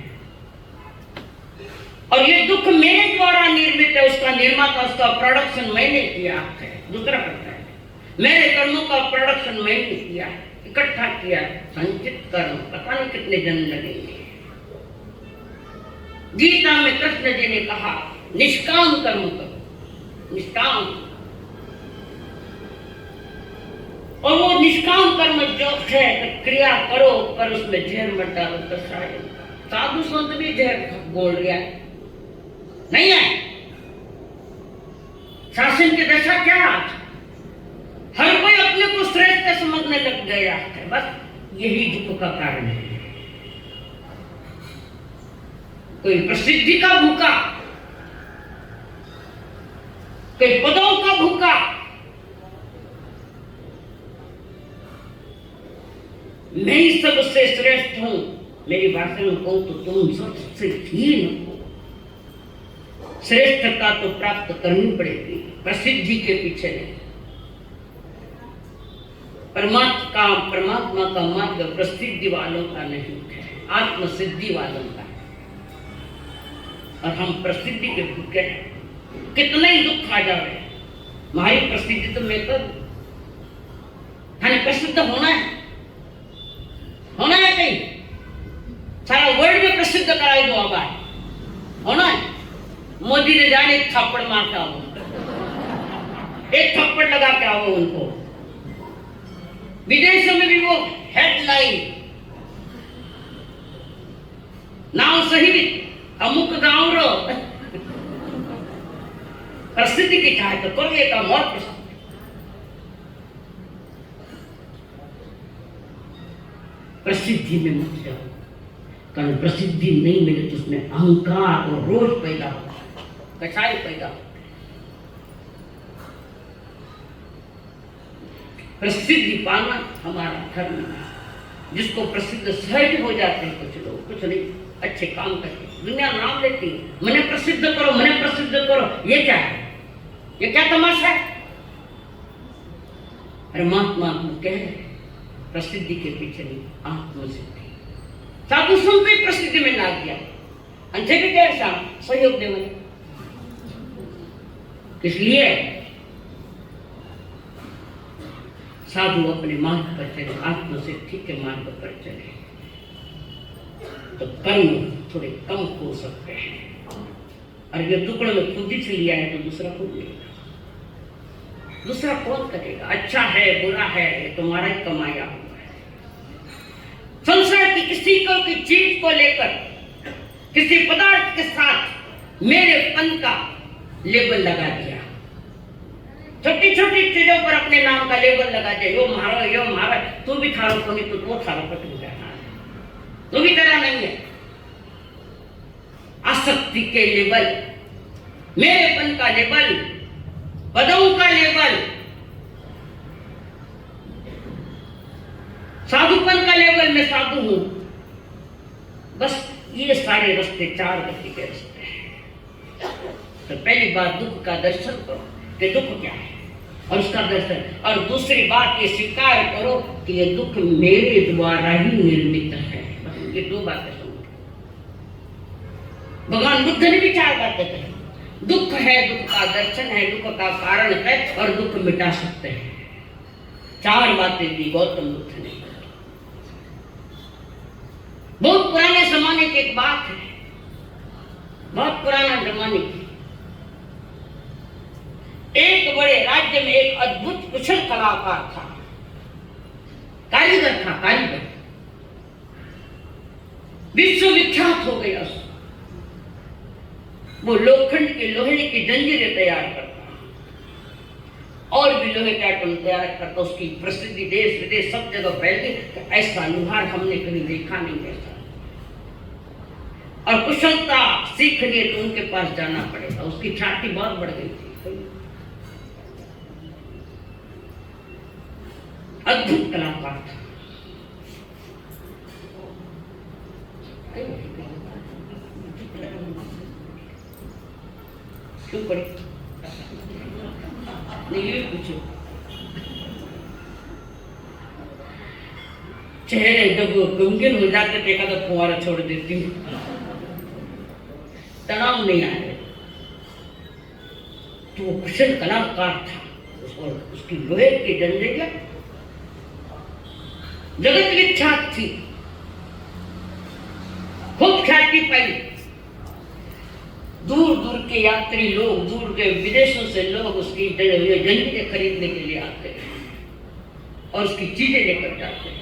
और ये दुख मेरे द्वारा निर्मित है उसका निर्माता उसका प्रोडक्शन मैंने किया है दूसरा करता है मेरे कर्मों का प्रोडक्शन मैंने किया है इकट्ठा किया है संचित कर्म पता नहीं कितने जन्म लगेंगे गीता में कृष्ण जी ने कहा निष्काम कर्म करो निष्काम और वो निष्काम कर्म जो है क्रिया करो पर उसमें जहर मत डालो कसायन साधु संत भी जहर बोल रहा है नहीं है शासन की दशा क्या आज हर कोई अपने को श्रेष्ठ समझने लग गया है बस यही दुख का कारण है कोई प्रसिद्धि का भूखा कोई पदों का भूखा मैं ही सबसे श्रेष्ठ हूं मेरी भाषा में कहूं तो तुम सबसे हीन हो श्रेष्ठता तो प्राप्त करनी पड़ेगी प्रसिद्धि के पीछे नहीं परमात्मा का मार्ग प्रसिद्धि वालों का नहीं है आत्म सिद्धि वालों का है और हम प्रसिद्धि के भूखे हैं कितने ही दुख आ जाए हमारी प्रसिद्धि तो मैं कर हमें प्रसिद्ध होना है कहीं सारा वर्ल्ड में प्रसिद्ध कराई दो अब होना है मोदी ने जाने एक थप्पड़ मार के आओ एक थप्पड़ लगा के आओ उनको विदेशों में भी वो हेडलाइन नाव सहित अमुक गांव रो प्रसिद्धि की चाहे तो करो एक और प्रसिद्ध प्रसिद्धि में मत जाओ कारण प्रसिद्धि नहीं मिले तो उसमें अहंकार और रोष पैदा होता है कचाई पैदा होता है प्रसिद्धि पाना हमारा धर्म है जिसको प्रसिद्ध सहज हो जाते हैं कुछ लोग कुछ नहीं अच्छे काम करके दुनिया नाम लेती है मैंने प्रसिद्ध करो ये क्या है ये क्या तमाशा है परमात्मा को कह रहे प्रसिद्धि के पीछे नहीं आत्मसिद्धि साधु संत ही प्रसिद्धि में ना दिया अंधे भी कैसा सहयोग दे मैंने इसलिए साधु अपने मार्ग पर चले आत्मसिद्धि के मार्ग पर चले तो कर्म थोड़े कम हो सकते हैं और ये टुकड़े में खुद ही से लिया है तो दूसरा खुद लेगा दूसरा कौन करेगा अच्छा है बुरा है ये तुम्हारा ही कमाया हुआ है संसार की किसी को की चीज को लेकर किसी पदार्थ के साथ मेरे पन का लेबल लगा दिया छोटी छोटी चीजों पर अपने नाम का लेबल लगा दिया यो मारो तू भी थारो को नहीं तो वो थारो पर तू जाना तू भी तेरा नहीं है आसक्ति के लेबल मेरेपन का लेबल, पदों का लेबल, साधुपन का लेबल, मैं साधु हूं। बस ये सारे रास्ते चार गति के रास्ते हैं। तो पहली बात दुख का दर्शन करो कि दुख क्या है और उसका दर्शन, और दूसरी बात ये स्वीकार करो कि ये दुख मेरे द्वारा ही निर्मित है। बस ये दो बातें समझो। भगवान बुद्ध ने भी चार बातें कही। दुख है, दुख का दर्शन है, दुख का कारण है और दुख मिटा सकते हैं। चार बातें दी गौतम बुद्ध ने। बहुत पुराने जमाने की एक बात है, बहुत पुराना जमाने की। एक बड़े राज्य में एक अद्भुत कुशल कलाकार था, कारीगर था, कारीगर विश्वविख्यात हो गया। वो लोखंड के लोहे की जंजीरें तैयार करता और भी लोहे के आइटम तैयार करता। उसकी प्रसिद्धि देश विदेश सब जगह फैल गई। तो ऐसा लुहार हमने कभी देखा नहीं ऐसा। और कुशलता सीखनी है तो उनके पास जाना पड़ेगा। उसकी छाती बहुत बढ़ गई थी। अद्भुत कलाकार था। क्यों पड़े? नहीं ये पूछो। चेहरे जब गमगीन हो जाते थे एकादा फुवारा छोड़ देती हूँ, तनाव नहीं आए। तो वो कुशल कलाकार था और उसकी लोहे की जंजीरें जगत विख्यात थी, खूब ख्याति पाई। दूर दूर के यात्री लोग, दूर के विदेशों से लोग उसकी जंजीरें खरीदने के लिए आते और उसकी चीजें लेकर जाते।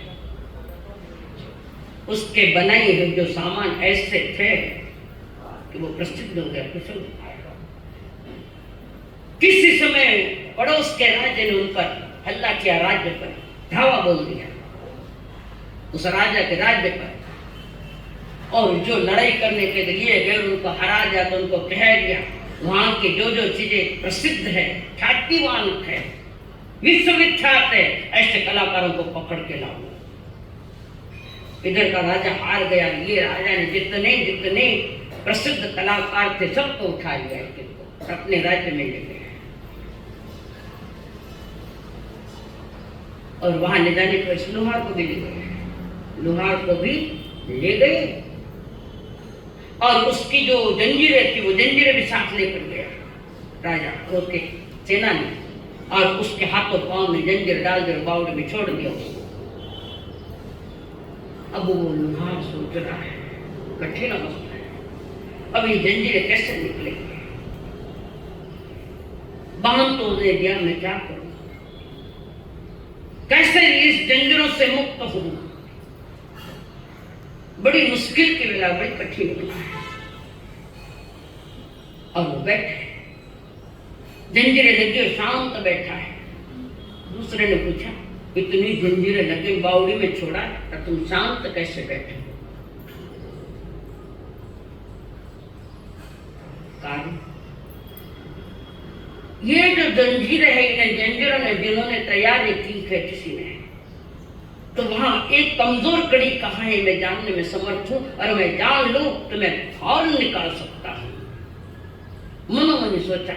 उसके बनाए हुए जो सामान ऐसे थे कि वो प्रसिद्ध हो गया, कुशल। किसी समय पड़ोस के राज्य ने उन पर हल्ला किया, राज्य पर धावा बोल दिया, उस राजा के राज्य पर। और जो लड़ाई करने के लिए गए उनको हरा दिया, तो उनको कह दिया वहां की जो जो चीजें प्रसिद्ध है, ख्यातिवान है, विश्वविख्यात है, ऐसे कलाकारों को पकड़ के लाओ। इधर का राजा हार गया। ये राजा ने जितने जितने प्रसिद्ध कलाकार थे सबको उठा लिया, अपने राज्य में ले गए। और वहां ले जाने पर लोहार को भी ले गए, लोहार को भी ले गए। और उसकी जो जंजीरें थी वो जंजीरें भी साथ लेकर गया राजा, उसके सेना ने, और उसके हाथों पांव में जंजीर डाल कर बावड़े में छोड़ दिया उसको। अब वो लोहार सोच रहा है, कठिन अवस्था है, अब ये जंजीरें कैसे निकलेंगे? बांध तो दे दिया, मैं क्या करूं, कैसे इस जंजीरों से मुक्त हूं? बड़ी मुश्किल की वेला, बड़ी कठिन वेला है। और वो बैठे, जंजीरें लगी और शांत बैठा है। दूसरे ने पूछा, इतनी जंजीरें लगी, बावड़ी में छोड़ा और तुम शांत कैसे बैठे? कारण ये जो जंजीरें है, इन जंजीरों ने जिन्होंने तैयारी की है किसी ने, तो वहां एक कमजोर कड़ी कहाँ है मैं जानने में समर्थ हूं, और मैं जान लूं तो मैं फौरन निकाल सकता हूं। मनोमन सोचा,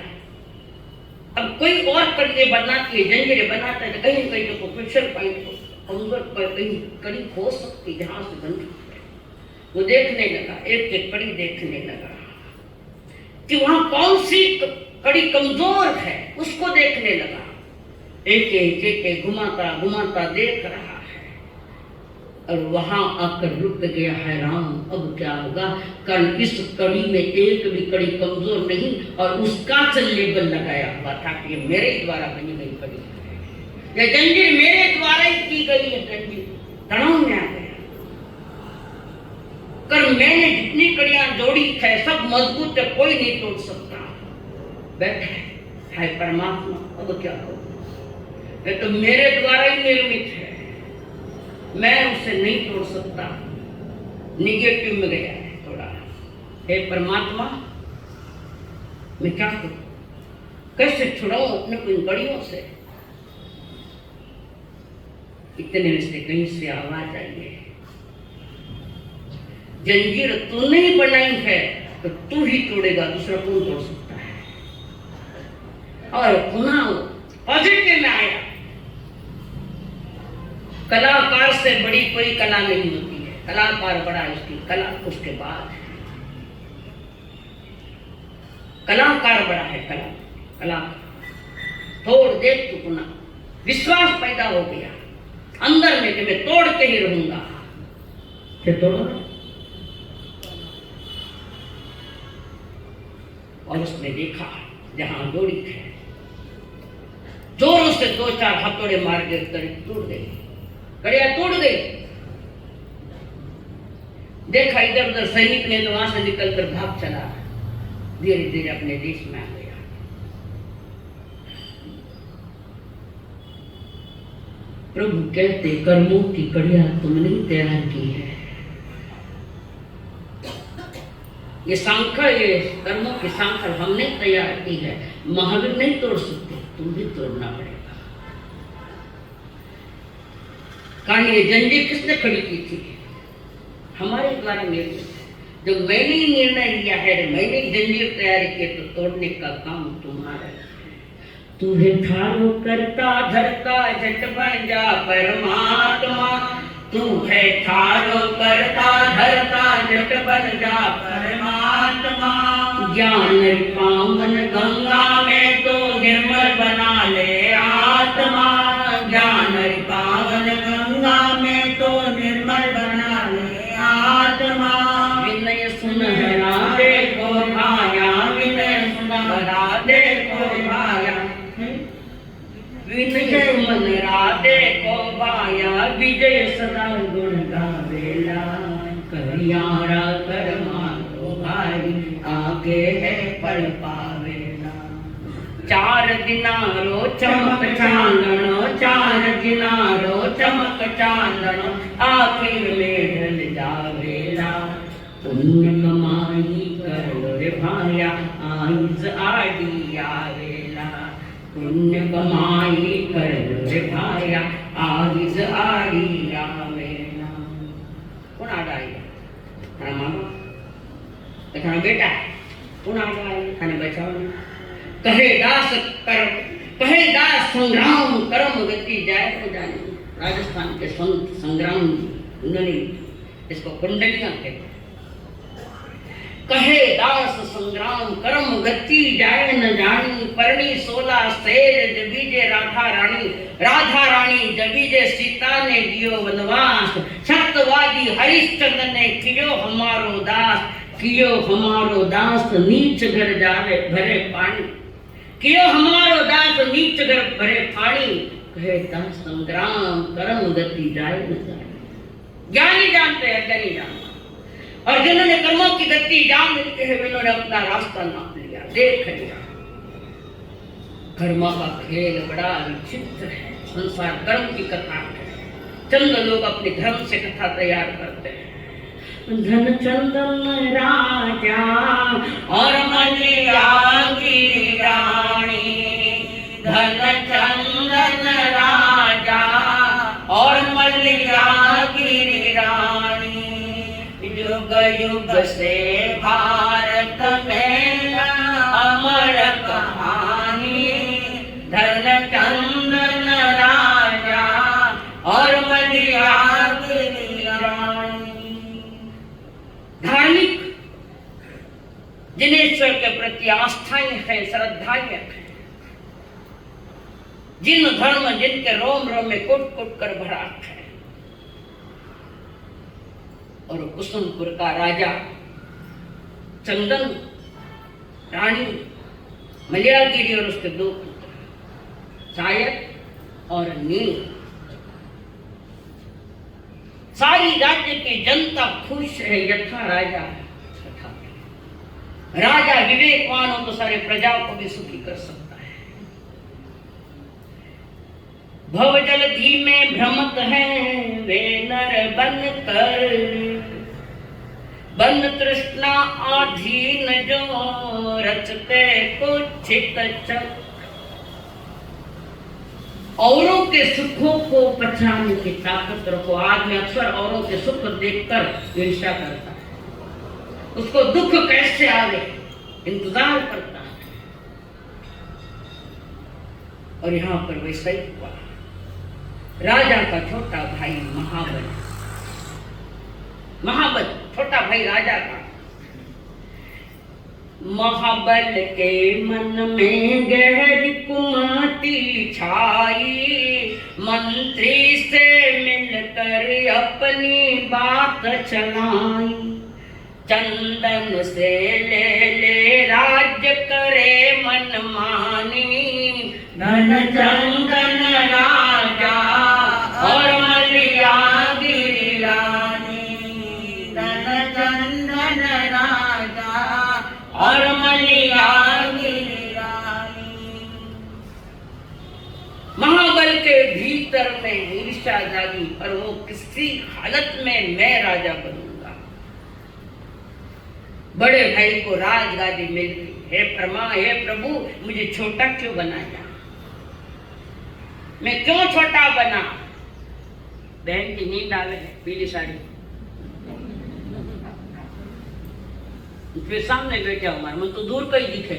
अब कोई और कड़ी बनाती है, जंजीरें बनाता है, तो कहीं कहीं तो प्रेशर पॉइंट को कमजोर पर कहीं कड़ी हो सकती, जहां से बन सकती है। वो देखने लगा, एक एक कड़ी देखने लगा कि वहां कौन सी कड़ी कमजोर है, उसको देखने लगा। एक घुमाता घुमाता देख रहा है और वहां आकर रुक गया, हैरान अब क्या होगा। कारण इस कड़ी में एक भी कड़ी कमजोर नहीं और उसका लेबल लगाया हुआ था कि ये मेरे द्वारा बनी गई कड़ी है, ये जंजीर मेरे द्वारा ही की गई है। जंजीर तनाव में आ गया, कर मैंने जितनी कड़ियां जोड़ी है सब मजबूत है, कोई नहीं तोड़ सकता। बैठा है परमात्मा, अब क्या करूं, ये तो मेरे द्वारा ही निर्मित है, मैं उसे नहीं तोड़ सकता। निगेटिव में गया है थोड़ा। हे परमात्मा, मैं क्या करूं, कैसे छुड़ाऊं अपने को इन कड़ियों से। इतने में से कहीं से आवाज आई है, जंजीर तूने ही बनाई है तो तू ही तोड़ेगा, दूसरा कौन तोड़ सकता है। और पुनः पॉजिटिव में आया, कलाकार से बड़ी कोई कला नहीं होती है, कलाकार बड़ा है, उसकी कला उसके बाद है। कलाकार बड़ा है, कलाकार तोड़ दे तू, पुनः विश्वास पैदा हो गया अंदर में कि मैं तोड़ के ही रहूंगा। फिर तोड़ो, और उसने देखा जहां डोरी है, जोरों से 2-4 हथौड़े मार के टूट गई, कड़िया टूट गई। देखा इधर उधर सैनिक ने तो वहां से निकलकर भाग चला, धीरे धीरे अपने देश में आ गया। प्रभु कहते कर्मों की कड़िया तुमने तैयार की है। ये सांखड़, ये कर्मों की सांखड़ हमने तैयार की है, महावीर नहीं तोड़ सकते, तुम भी तोड़ना पड़ेगा। कहानी ये जंजीर किसने खड़ी की थी? हमारे द्वारा निर्मित है। जब मैंने ही निर्णय लिया है, मैंने जंजीर तैयार किए, तो तोड़ने का काम तुम्हारा है। तुझे ठारो करता धरता झट बन जा परमात्मा, तू है ठारो करता धरता झट बन जा परमात्मा। ज्ञान पावन गंगा में तो निर्मल बना ले आत्मा, ज्ञान पावन गंगा में तो निर्मल बना ले आत्मा। विनय सुनहरा देखो भाया, विनय सुनहरा देखो भाया, विनय मनरा देखो भाया, विजय सदा गुण गावेला। करियारा कर मानो भाई, आगे है पल पावेला। 4 दिनारो चमक चांदनो, 4 दिनारो चमक चांदनो, आखिर में ढल जावेला। पुण्य कमाई कर लो रे भाया, आइज आड़ी आवेला। पुण्य कमाई कर लो रे भाया, आइज आड़ी आवेला। कौन आड़ा आएगा? थारा मामा, थारा बेटा, कौन आड़ा आएगा? थाने बचाओ ना। कहे दास कर्म, कहे दास संग्राम कर्म गति जाए तो जाने। राजस्थान के संत संग्राम जी, उन्होंने इसको कुंडलियां कहते हैं। कहे दास संग्राम कर्म गति जाए न जानी, परणी 16 शेर जबीजे राधा रानी। राधा रानी जबीजे सीता ने दियो वनवास, सत्यवादी हरिश्चंद्र ने कियो हमारो दास। कियो हमारो दास नीच घर जावे भरे पानी, कियो हमारो दास नीच घर भरे पानी। कहे दास संग्राम कर्म गति जाए न जाए। ज्ञानी जानते हैं, अज्ञानी जानते। और जिन्होंने कर्मों की गति जान लेते हैं, उन्होंने अपना रास्ता नाप लिया, देख लिया। कर्मों का खेल बड़ा विचित्र है। संसार कर्म की कथा है। चंद लोग अपने धर्म से कथा तैयार करते हैं। धन चंदन राजा और मलिया गिरी रानी, धन चंदन राजा और मलिया गिरी रानी। युग युग से भारत में अमर कहानी, धन चंदन राजा और मलिया गिरी रानी। धार्मिक जिन्हें ईश्वर के प्रति आस्थाएं हैं, श्रद्धाएं हैं, जिन धर्म जिनके रोम रोम में कुट कुट कर भरा है। और कुसुमपुर का राजा, चंदन रानी, मलयागिरी और उसके 2 पुत्र सायक और नील। सारी राज्य की जनता खुश है, यथा राजा तथा राजा विवेकवान हो तो सारे प्रजाओं को भी सुखी कर सकता है। भवजलधि में भ्रमत है वे नर बन कर, बन तृष्णा आधीन जो रचते कुछित चक। औरों के सुखों को पचाने की ताकत रखो। आदमी अक्सर औरों के सुख देखकर ईर्ष्या करता है, उसको दुख कैसे आवे इंतजार करता है। और यहाँ पर वैसा ही हुआ। राजा का छोटा भाई महाबल छोटा भाई राजा का। महाबल के मन में गहरी कुमति छाई, मंत्री से मिलकर अपनी बात चलाई। चंदन से ले राज्य करे मन मानी, धन चंदन राजा और मलिया गिरी रानी। धन चंदन राजा और मलिया गिरी रानी। महाबल के भीतर में ईर्ष्या जागी, पर वो किसी हालत में मैं राजा बनूंगा। बड़े भाई को राजगादी मिल गई। हे प्रभु, मुझे छोटा क्यों बनाया? मैं क्यों छोटा बना? बहन की नींद आवे, पीली साड़ी, फिर सामने बैठा हमारे मन तो दूर का ही दिखे।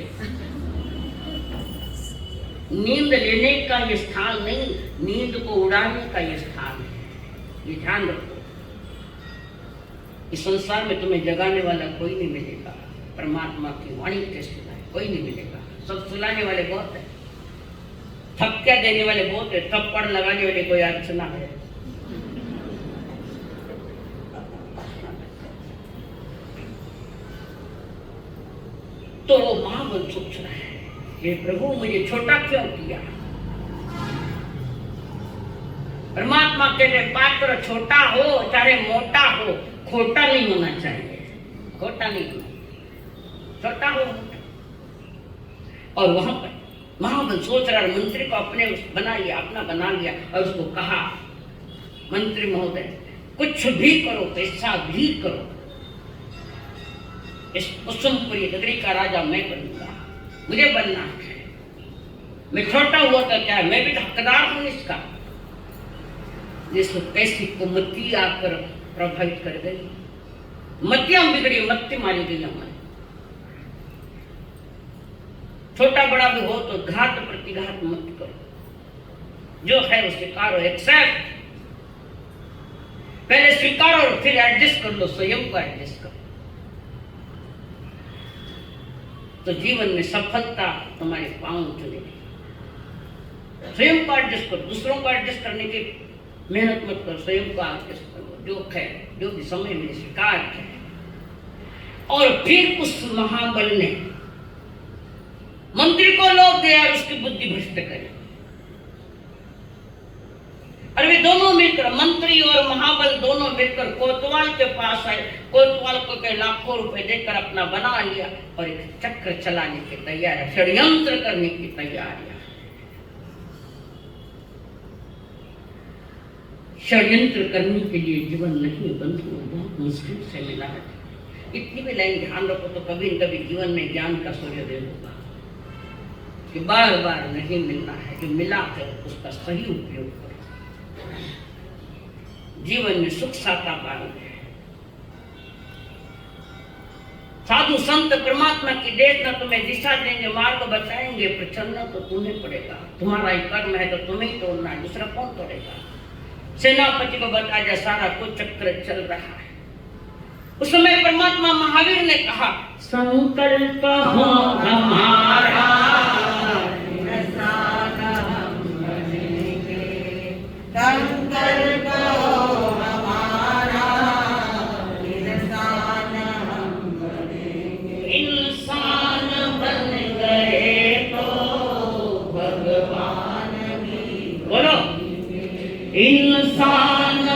नींद लेने का ये स्थान नहीं, नींद को उड़ाने का ये स्थान है। ये ध्यान रखो। इस संसार में तुम्हें जगाने वाला कोई नहीं मिलेगा। परमात्मा की वाणी के सिवाय कोई नहीं मिलेगा। सब सुलाने वाले बहुत है, थपकिया देने वाले बहुत है, थप्पड़ लगाने वाले कोई अर्चना है। तो वो महाबल सोच रहा है, हे प्रभु, मुझे छोटा क्यों किया? परमात्मा के लिए पात्र छोटा हो चाहे मोटा हो, खोटा नहीं होना चाहिए। खोटा नहीं होना, छोटा हो। और वहां पर महाबल सोच रहा, मंत्री को अपने बना लिया, अपना बना लिया और उसको कहा, मंत्री महोदय, कुछ भी करो, पैसा भी करो, इस कुसुमपुरी नगरी का राजा मैं बनूंगा। मुझे बनना है। मैं छोटा हुआ तो क्या, मैं भी हकदार हूं इसका। जिसको कैसी कुमति आकर प्रभावित कर गई, मतियां बिगड़ी, मत्ती मारी गई हमारी। छोटा बड़ा भी हो तो घात प्रतिघात मत करो, जो है वो स्वीकारो, एक्सेप्ट। पहले स्वीकारो और फिर एडजस्ट कर लो, स्वयं को एडजस्ट करो, तो जीवन में सफलता तुम्हारे पांव चलेगी। स्वयं को एडजस्ट करो, दूसरों को एडजस्ट करने की मेहनत मत करो, स्वयं को एडजस्ट करो। जो है, जो भी समय में स्वीकार है। और फिर उस महाबल ने मंत्री को लोभ दिया और उसकी बुद्धि भ्रष्ट करी। और वे दोनों मिलकर, मंत्री और महाबल दोनों मिलकर कोतवाल के पास आए। कोतवाल को के लाखों रुपए देकर अपना बना लिया और एक चक्र चलाने की तैयारी, षड्यंत्र करने की तैयारी। षड्यंत्र करने के लिए जीवन नहीं बंधु, बहुत मुश्किल से मिला है। इतनी भी लाइन ध्यान रखो तो कभी न कभी जीवन में ज्ञान का सूर्योदय होगा कि बार बार नहीं मिलना है, जो मिला है उसका सही उपयोग करो। जीवन में सुख साता पानी है। साधु संत परमात्मा की देश न तुम्हें दिशा देंगे, मार्ग बताएंगे, पर चलना तो तुम्हें पड़ेगा। तुम्हारा ही कर्म है तो तुम्हें ही तोड़ना है, दूसरा कौन तोड़ेगा? सेनापति को बता दिया, सारा कुछ चक्र चल रहा है। उस समय परमात्मा महावीर ने कहा, संकल्प हो हमारा, संकल्प हो हमारा, इंसान बन गए तो भगवान भी। बोलो, इंसान